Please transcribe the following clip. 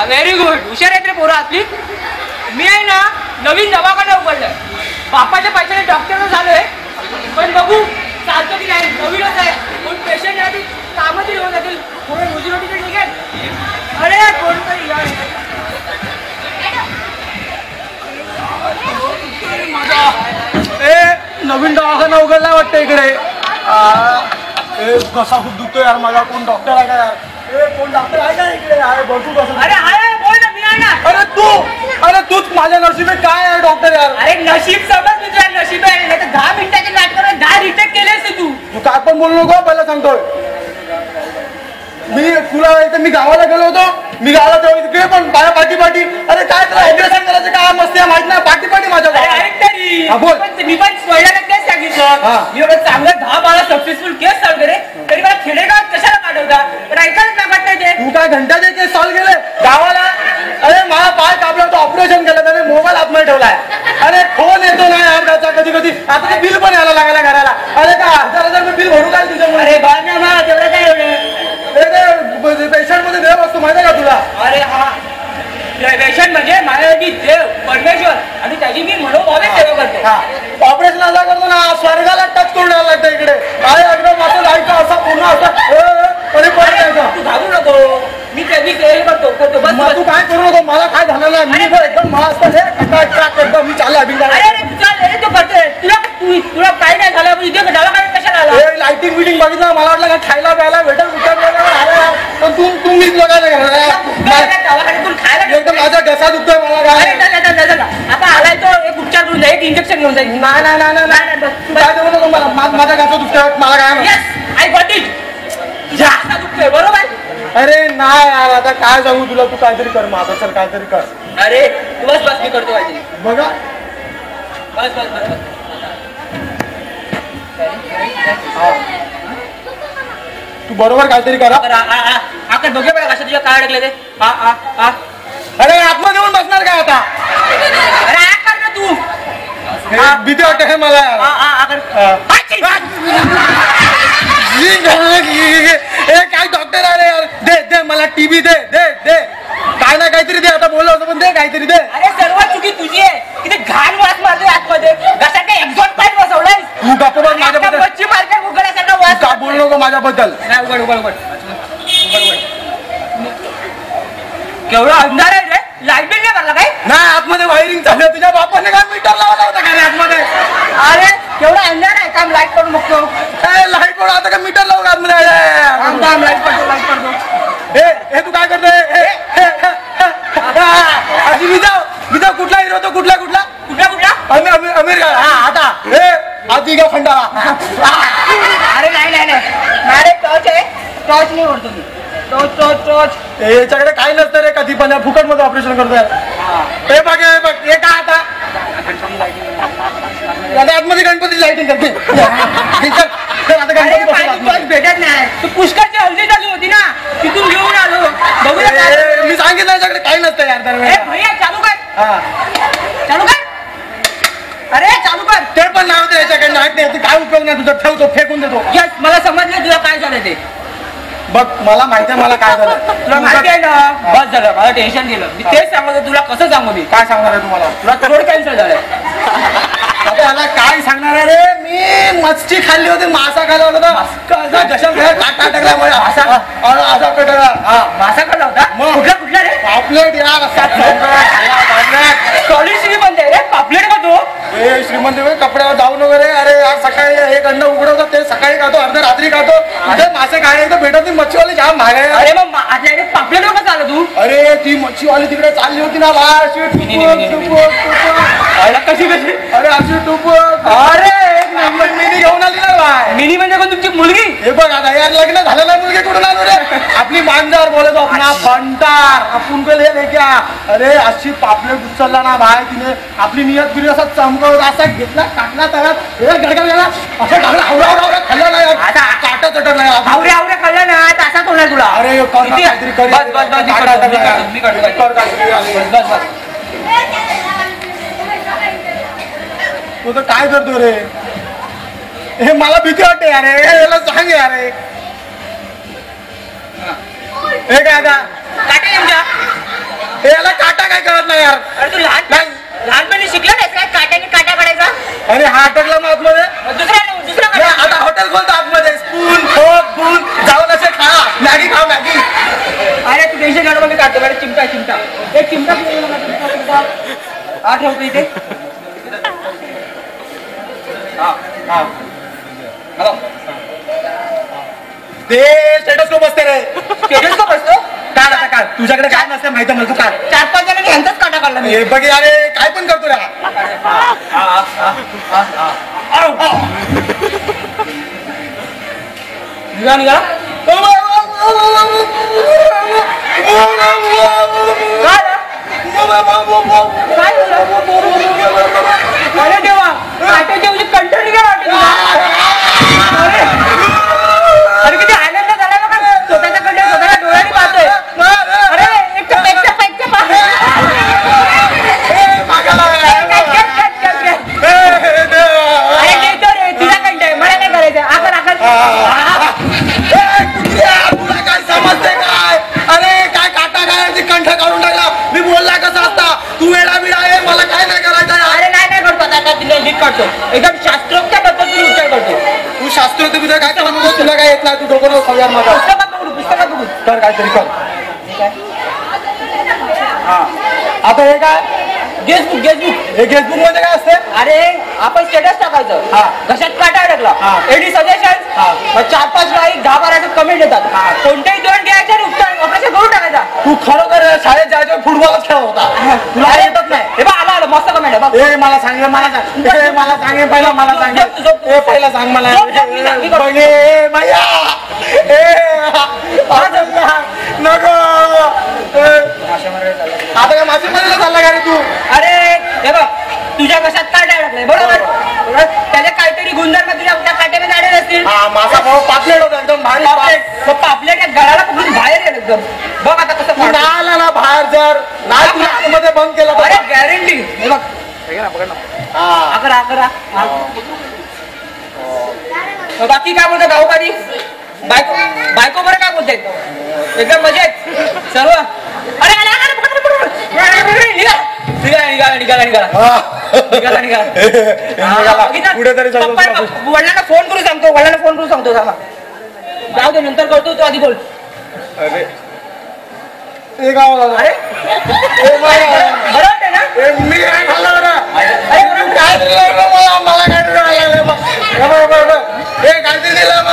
Very good. हुशार आहेत रे पोरं आपली. मी आहे ना नवीन दवाखाना उघडलाय. बापाच्या पैशाने डॉक्टर झालोय, पण बघू चालतो की नाही. नवीनच आहे. कोण पेशंट आहे कामं तरी होऊन जातील. थोडं रोजीरोटी तरी निघेल. अरे कोणतरी या नवीन दवाखाना उघडला वाटतं इकडे. कसा खूप दुखतोय यार माझा. कोण डॉक्टर आहे का यार? कोण डॉक्टर आहे का इकडे? भरपूर कसं. अरे आहे बोल ना, मी आहे ना. अरे तूच माझ्या नशिबे काय आहे डॉक्टर यार? अरे नशीब समज तुझ्या नशीब आहे. नाही तर 10 मिनिटाचे नाटक 10 रिटेक केलेस तू. काय पण बोलू नको पहिला सांगतोय. मी तुला मी गावाला गेलो होतो. मी गावाला तेव्हा तिकडे पण माझ्या पाठी अरे काय तुला ऍड्रेस करायचं काय मस्ती माहित नाही. पाठी माझ्या बोल. मी पण पहिल्याला तेच सांगितलं. मी एवढं चांगलं 10-12 सक्सेसफुल केस सॉल्व करे, तरी मला खेडेगावात कशाला पाठवता? पण ऐकायला लागत नाही ते. तू काय घंट्याचे केस सॉल्व केले गावाला? अरे मला पाय कापला होता, ऑपरेशन केलं त्याने, मोबाईल आतमध्ये ठेवलाय. अरे फोन येतो ना यार त्याचा कधी आता ते बिल पण यायला लागायला घराला. अरे का 1000 रुपये बिल भरू काय तुझ्यामुळे? अरे बाळा तेवढं काय एवढं पेशंट मध्ये देव असतो माहिती आहे का तुला? अरे हा पेशंट म्हणजे माझ्यासाठी देव परमेश्वर आणि त्याची मी मनोभावे सेवा करतो. ऑपरेशन असा करतो ना स्वर्गाला टच करून यायला लागतं इकडे. काय एकदम असं जायचं असा पूर्ण असं तू घाबरू नको. मी सेवा करतो बस. तू काय करू नको. मला काय झालं ना मी एकदम मस्त एकदम मी चालला अरे तू करतोय. तुला काय नाही झालं म्हणजे दवाखान्यात कशाला आला? लाइटिंग बिटिंग बघितलं मला वाटलं का खायला प्यायला भेटेल पण तुम्हीच बघायला दवाखान्यातून खायला एकदम माझा घसा दुखतोय मला काय. आता आलाय तो एक उपचार करून जाईल, इंजेक्शन घेऊन जाईल. नाही तू काय देऊ नको मला. माझा घसा दुखतोय मला काय. I got it. घसा दुखतोय बरोबर. अरे नाही यार आता काय सांगू तुला. तू काहीतरी कर माझा. चल काहीतरी कर. अरे तू बस मी करतो काहीतरी. बघा बस तू बरोबर काहीतरी करा. आकर बघे बघा कसं तुझ्या काय अडकले ते. अरे आतमध्ये येऊन बसणार काय आता? अरे कर ना तू. भीती वाटते हे मला. काय डॉक्टर अरे यार दे मला टीबी दे काय ना काहीतरी दे. आता बोललो होतो पण दे काहीतरी दे. अरे सर्व चुकी तुझी आहे. किती घाण वास मारतोय आतमध्ये. घसा काय एक्झॉस्ट पाईप बसवलाय. तू गप्प बस माझ्याबद्दल. मच्छी मार्केट उघडायसारखा वास. का बोलू नको माझ्याबद्दल. नाही उघड केवढा अंधार आहे रे. लाईट बिल नाही भरला काय? नाही आतमध्ये वायरिंग चालू आहे. तुझ्या बापाने काय मीटर लावला होता का रे आतमध्ये? अरे केवढा अंधार आहे. काम लाईट करून बघतो. लाईट पडू आता का मीटर लावू आतमध्ये? लाईट पडतो. हे तू काय करतोय? आधी विजा कुठला हिरो तो कुठला अमीर का? आता आधी का खंडाळा. अरे नाही टॉर्च आहे. टॉर्च नाही ओढतो मी. टॉर्च याच्याकडे काही नसतं रे. कधी पण फुकट मध्ये ऑपरेशन करतोय. हे बघ हे काय आता आतमध्ये गणपती लाईटिंग करते. भेटत नाही. तू पुष्करची हल्दी चालू होती ना तिथून घेऊन आलो. बघूया मी सांगितलं याच्याकडे काही नसतं यार. भैया चालू कर. अरे चालू कर. ते पण नाव दे याच्याकडे. नाही काय उपयोग नाही तुझा. ठेवतो फेकून देतो. यस मला समजलं तुला काय झालं ते. बघ मला माहिती आहे मला काय झालं. तुला माहिती आहे ना. बस झालं मला टेन्शन गेलं. मी तेच सांगतो तुला. कसं सांगू मी? काय सांगणार आहे तुम्हाला? तुला थोडं कॅन्सर झालंय. मला काय सांगणार आहे रे. मी मच्छी खाल्ली होती. मासा खाल्ला होता. काटा टाकल्यामुळे मासा खाल्ला होता. कुठला रे? पापलेट यार. सॉलिड श्रीमंत आहे रे. पापलेट का तू? श्रीमंत कपड्यावर जाऊन वगैरे. अरे यार सकाळी एक अंड उघडवतो ते सकाळी खातो अर्ध्या रात्री खातो. मासे खायला तर भेटत नाही. मच्छीवाली जाम महाग आहे. अरे मग आपल्याकडे पापलेट कसं आलं तू? अरे ती मच्छीवाली तिकडे चालली होती ना बाहेर. कशी अरे अशी टुप. अरे मिनी घेऊन आली ना बाय. मिनी म्हणजे कोण तुमची मुलगी? हे बघ आता यार लग्न झालं नाही. मुलगी कुठून आलो रे? आपली मांजर बोलतो अपना फंटार आपण केले क्या. अरे अशी पापलेट उचलला ना बाय तिने. आपली नियत बिरी असा चमकवत असा घेतला टाकला तळ्यात. गडगड गेला असं टाकला. आवरा खाल्ला नाही. काटा चटक नाही. आवरे खाल्ला ना असाच होणार तुला. अरे काहीतरी कर. तू तर काय करतो रे? हे मला भीती वाटते यार. याला सांग यार. हे काय आता काटे आणि हा अटकला ना आतमध्ये दुसरा हे आता हॉटेल खोलतो आतमध्ये स्पून फोक फूल जाऊन असे खा मॅगी खा मॅगी. अरे तू टेन्शन काढू मध्ये काढतो मॅडम. चिमटा एक चिमटा ठेवतो इथे. ते स्टेटस्कोप असते रे. स्टेटस्कोप असतो. काढ आता काढ. तुझ्याकडे काय नसतं माहिती मला तू काढ. 4-5 जणांनी यांचाच काटा काढला मी. हे बघ अरे काय पण करतो रे. निघा काय अरे देवा काट्याच्या म्हणजे कंट्रोल निघा वाटत. अरे किती आनंद झाला ना का स्वतःच्या कंट्या स्वतःला डोळ्याने पाहतोय. अरे एक अरे देतो रे तुझा कंट आहे मला काय करायचं. आकर तुला काय समजते काय. अरे काय काटा काय कंठ काढून टाकला. मी बोलला कसा असता तू वेळा बिडा आहे मला काय नाही करायचं. अरे नाही करतो आता तिला नीट काढतो एकदम शास्त्रोक्त पद्धतीने उच्चार करतो. तू शास्त्र तुझं काय करतो तुला काय येत नाही. तू डोकं खाऊया माझा. पुस्तकात बघू कर काहीतरी कर. हा आता हे काय गेसबुक हे गेसबुक मध्ये काय असते. अरे आपण स्टेटस टाकायचं. हा. घशात काटा अडकला एडी सजेशन. 4-5 लाईक 10-12 कमेंट येतात. कोणत्याही दोन घ्यायचे आणि उत्तर ऑपरेशन करून टाकायचा. तू खरोखर शाळेत जायचं फुटबॉलच खेळ होता. तुला येतच नाही. हे बा आला मस्त कमेंट आहे बघ. ए मला सांग मला सांग पहिला मला सांग. ए पहिला सांग मला. ए भैया नको. आता काय मासे मध्ये चालला का रे तू. अरे हे बघ तुझ्या घशात काटा अडकलाय बरोबर. त्याचे काहीतरी गुणधर्म तुझ्या त्या काट्यामध्ये आलेले असतील. माझा भाऊ पापलेट होता एकदम भारी. पापलेट या गळाला कुठून बाहेर येईल एकदम. बघ आता कसं आला ना बाहेर जर नाही तुला आतमध्ये बंद केला तर. अरे गॅरंटी. हे बघ अकरा बाकी काय बोलतो गावपाडी. बायको बरं काय बोलतायत एकदम मजेत सर्व. अरे पुढे तरी वडिलांना फोन करून सांगतो. जाऊ दे नंतर करतो तू आधी बोल. अरे हे गाव अरे बरं वाटतंय ना. मी काय खाल्लं बरं. अरे काय दिलं मला काय दिलं. हे काहीतरी दिलं